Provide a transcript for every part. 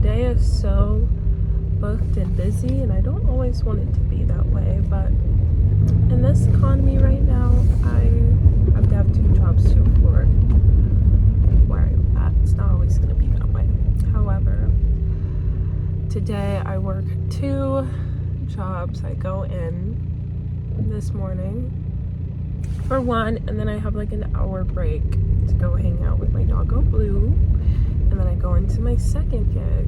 day is so booked and busy, and I don't always want it to be that way, but in this economy right now, I have to have 2 jobs to afford where I'm at. It's not always going to be that way. However, today I work 2 jobs. I go in this morning for one, and then I have like an hour break to go hang out with my doggo Blue, and then I go into my second gig,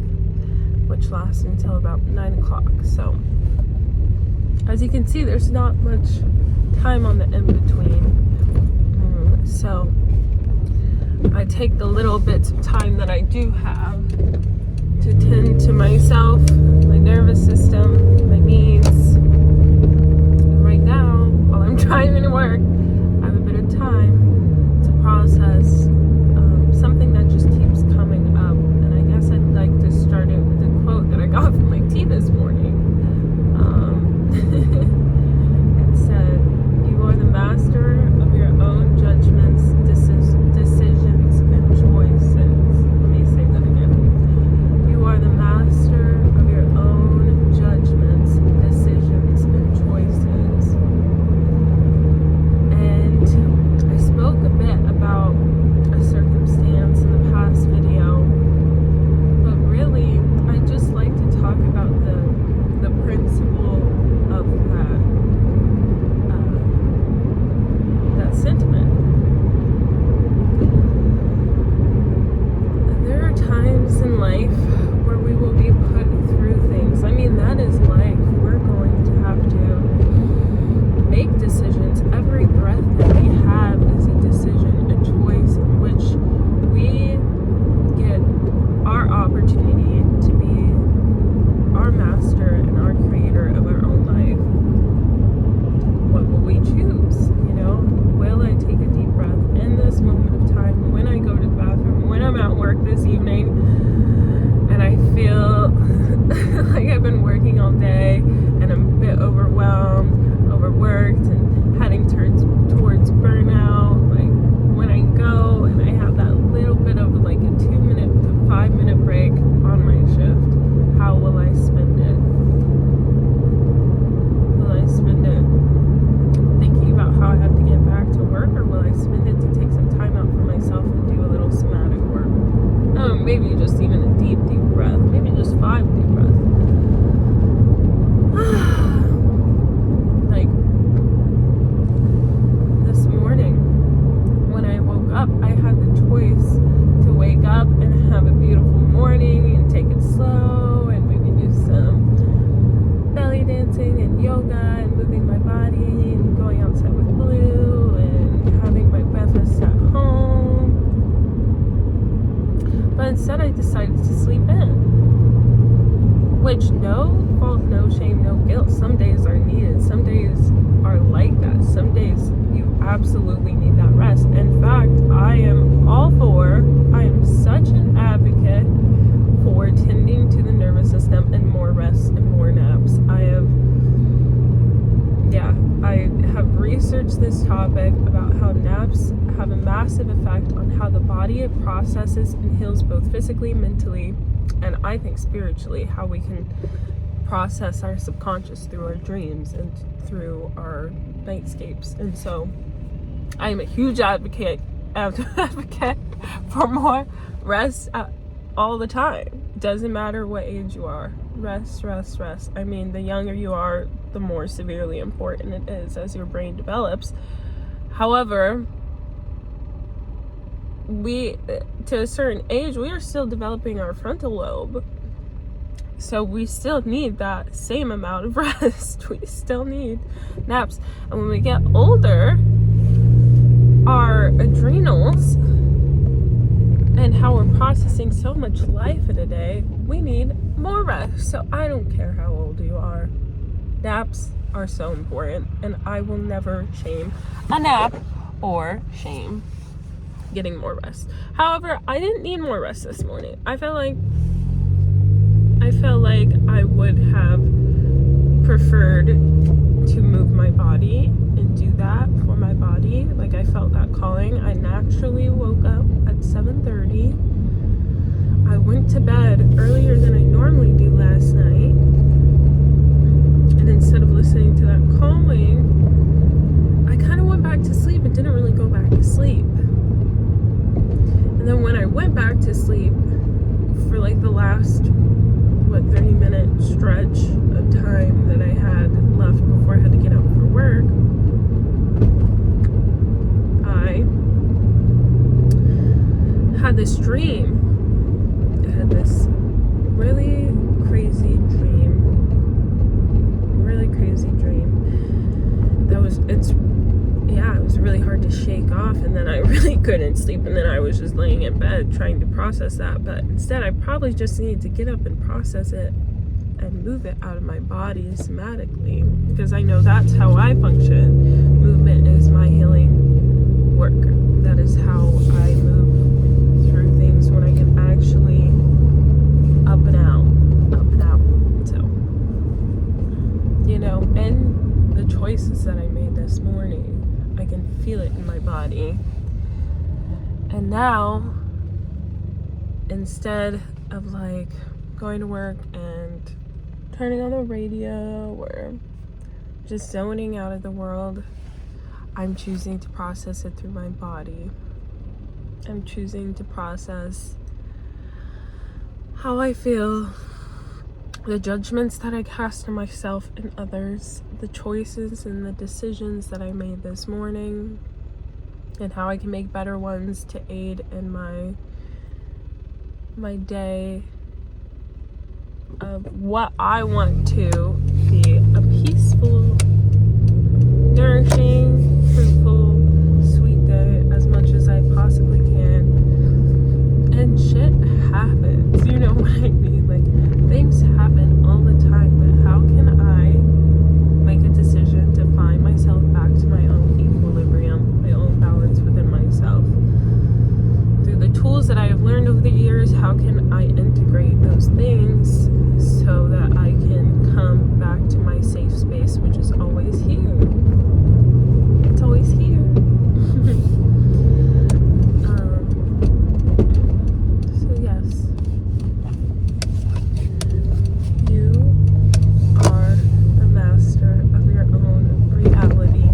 which lasts until about 9 o'clock. So as you can see, there's not much time on the in-between. So I take the little bits of time that I do have to tend to myself, my nervous system, my needs. And right now, while I'm driving to work, I have a bit of time to process something that just keeps coming up. And I guess I'd like to start it with a quote that I got from my tea this morning. It said, "You are the master of your own judgments, decisions, and choices." Let me say that again. You are the master of your own judgments, decisions, and choices. And I spoke a bit about a circumstance in the past video, but really, I just like to talk about the principle of that sentiment. There are times in life where we will be put through things. I mean, that is life. We're going to have to make decisions. Every breath that we have is a decision, a choice in which we get our opportunity to be our master and our creator of our own life. What will we choose? Will I take a deep breath in this moment of time when I go to the bathroom, when I'm at work this evening, and I feel like I've been working all day and I'm a bit overwhelmed, overworked, and heading towards burnout. Like when I go and I have that little bit of like a 2-minute to 5-minute break on my shift, how will I spend it? Will I spend it thinking about how I have to get back to work, or will I spend it to take some time out for myself and do a little somatic work? Maybe just even a deep breath. Maybe just 5 deep breaths. Like this morning when I woke up, I had the choice to wake up and have a beautiful morning and take it slow and maybe do some belly dancing and yoga and moving my body and going outside with Blue and having my breakfast at home. But instead I decided to sleep in. Which, no fault, no shame, no guilt. Some days are needed. Some days are like that. Some days you absolutely need that rest. In fact, I am such an advocate for tending to the nervous system and more rest and more naps. I have researched this topic about how naps have a massive effect on how the body processes and heals both physically, mentally, and I think spiritually, how we can process our subconscious through our dreams and through our nightscapes. And so I am a huge advocate for more rest all the time. Doesn't matter what age you are. Rest. I mean, the younger you are, the more severely important it is as your brain develops. However, to a certain age, we are still developing our frontal lobe. So we still need that same amount of rest. We still need naps. And when we get older, our adrenals and how we're processing so much life in a day, we need more rest. So I don't care how old you are. Naps are so important, and I will never shame a nap or shame getting more rest. However, I didn't need more rest this morning. I felt like I would have preferred to move my body and do that for my body. Like, I felt that calling. I naturally woke up at 7:30. I went to bed earlier than I normally do last night. And instead of listening to that calming, I kind of went back to sleep and didn't really go back to sleep. And then when I went back to sleep for like the last, 30-minute stretch of time that I had left before I had to get up for work, I had this dream. I had this really crazy dream. That was, it was really hard to shake off, and then I really couldn't sleep, and then I was just laying in bed trying to process that. But instead, I probably just needed to get up and process it and move it out of my body somatically, because I know that's how I function. Movement is my healing work. That is how I move through things when I can actually up and out. So, and the choices that I made this morning, I can feel it in my body. And now, instead of like going to work and turning on the radio or just zoning out of the world, I'm choosing to process it through my body. I'm choosing to process how I feel, the judgments that I cast on myself and others, the choices and the decisions that I made this morning, and how I can make better ones to aid in my day of what I want to be a peaceful, nourishing, fruitful, sweet day as much as I possibly can. And shit happens, you know what I mean? Like, things happen all the time, but how can I make a decision to find myself back to my own equilibrium, my own balance within myself? Through the tools that I have learned over the years, how can I integrate those things so that I can come back to my safe space, which is always here. It's always here. So yes, you are the master of your own reality.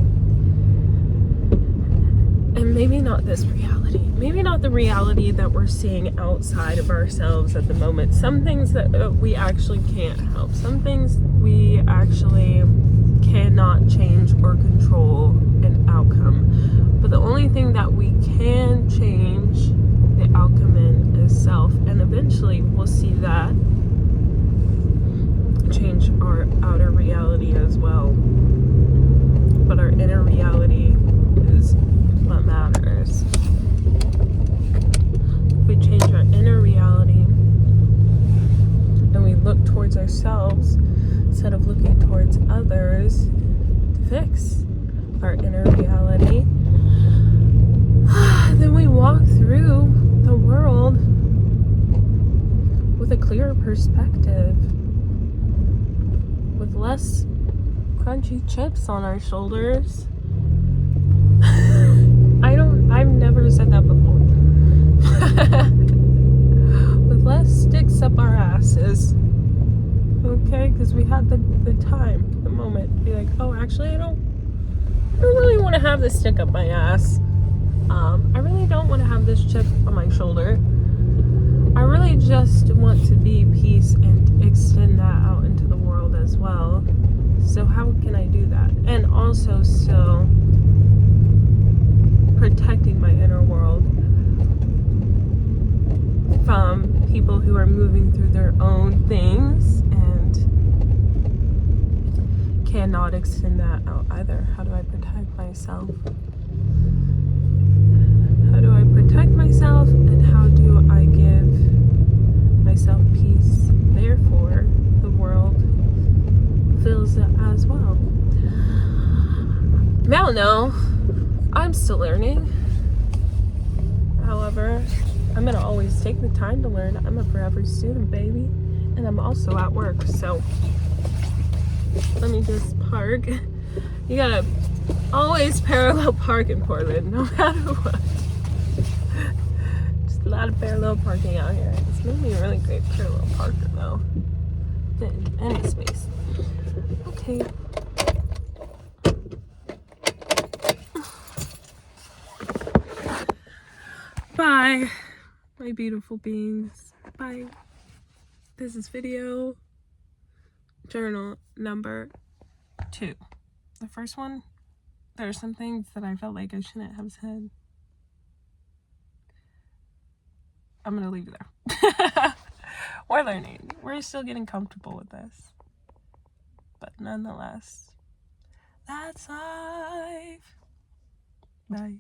And maybe not this reality. Maybe not the reality that we're seeing outside of ourselves at the moment. Some things that we actually can't help. Some things we actually cannot change or control an outcome. But the only thing that we can change the outcome in is self. And eventually we'll see that change our outer reality as well. But our inner reality is what matters. If we change our inner reality and we look towards ourselves instead of looking towards others to fix our inner reality, then we walk through the world with a clearer perspective, with less crunchy chips on our shoulders. I've never said that before. With less sticks up our asses. Okay? Because we had the time, the moment, to be like, oh, actually, I don't really want to have this stick up my ass. I really don't want to have this chip on my shoulder. I really just want to be peace and extend that out into the world as well. So how can I do that? And also still protecting my inner world from people who are moving through their own things and cannot extend that out either. How do I protect myself? How do I protect myself, and how do I give myself peace? Therefore, the world feels it as well. I don't know. I'm still learning. However, I'm gonna always take the time to learn. I'm a forever student, baby. And I'm also at work, so let me just park. You gotta always parallel park in Portland, no matter what. Just lot of parallel parking out here. It's gonna be a really great parallel parker though. Any space. Okay. Bye, my beautiful beings. Bye. This is video journal number 2. The first one, there are some things that I felt like I shouldn't have said. I'm gonna leave it there. We're learning. We're still getting comfortable with this. But nonetheless, that's life. Bye.